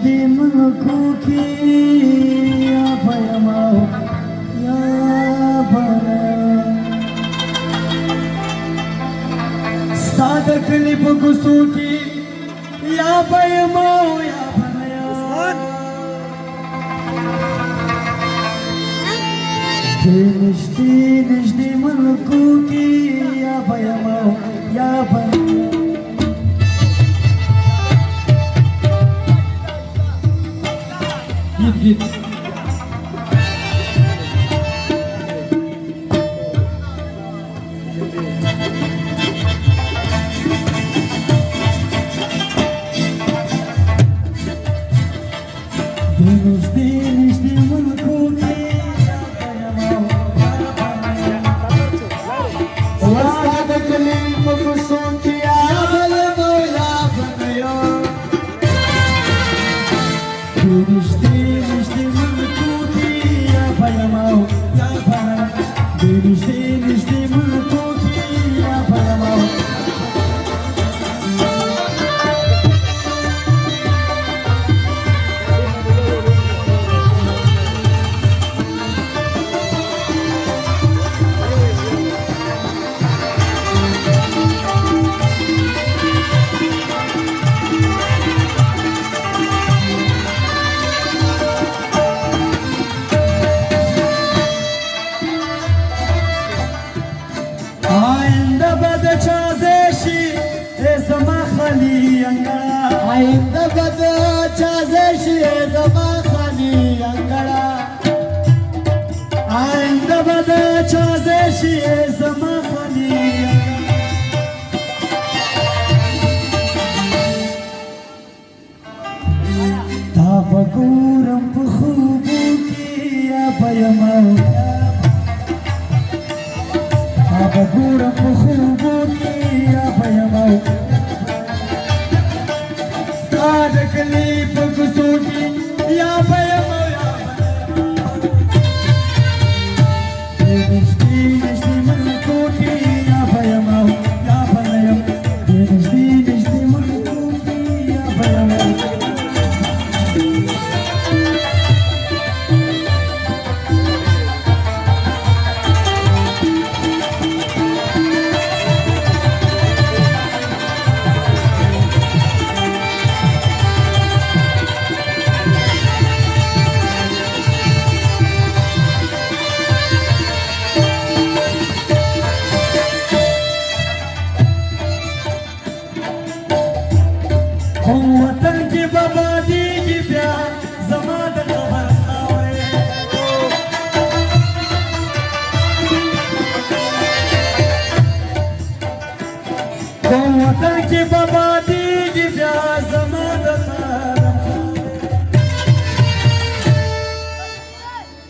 نږدې ملکو کې یا به یمه یا به نه ستا د کلي په کوڅو کې یا به یمه یا به نه دې نږدې نږدې ملکو کې یا به یمه یا به نه Git. Deniz mülkü आइंदा बद चाजेशी जमा खाली अंगड़ा आइंदा बद चाजेशी जमा खाली ताबगूरम खूबू की या बयमा ताबगूरम खूबू की या बयमा तकलीफ कुसूटी या भयम नजदी नजदी मन कोटी या भयम या भयम नजदी नजदी मन कोटी या भयम वतन की बर्बादी की प्यार जमात खबर खावे वतन की बर्बादी की प्यार जमात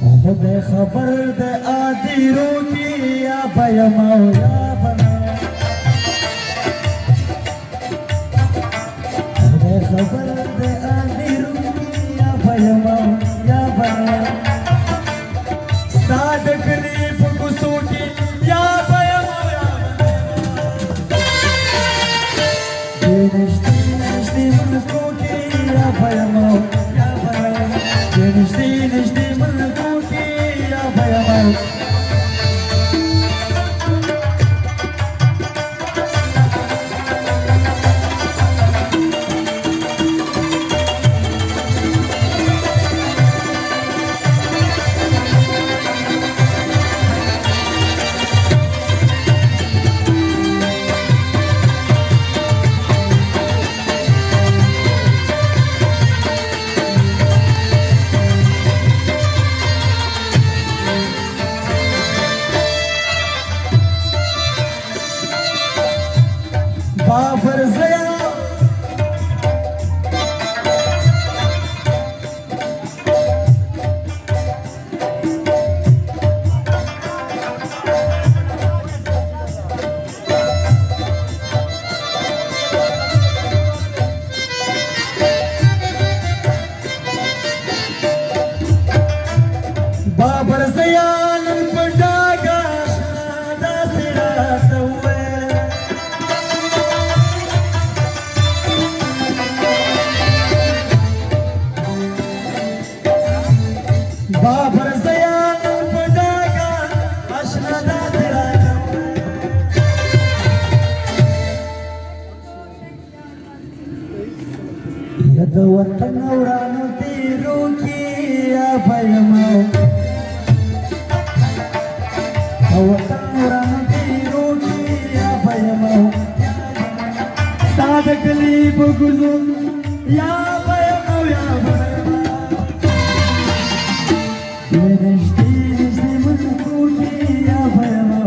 खुद खबर दे आदि रोटी या भयमा या बना खबर दे आदि रुकिया भयमा या बना साद करीब कुसूटी या भयमा या नजदी नजदी मुल्कों की या भयमा या बना नजदी नजदी मुल्कों की या भयमा बाबर जया बाबर जया नंबडागा शादा सिरात हुए د وطن ورانو تیرو کې یا پیمو د وطن ورانو تیرو کې یا پیمو ستا د کلي په کوڅو یا پیمو یا پیمو نږدې نږدې ملکو کې یا پیمو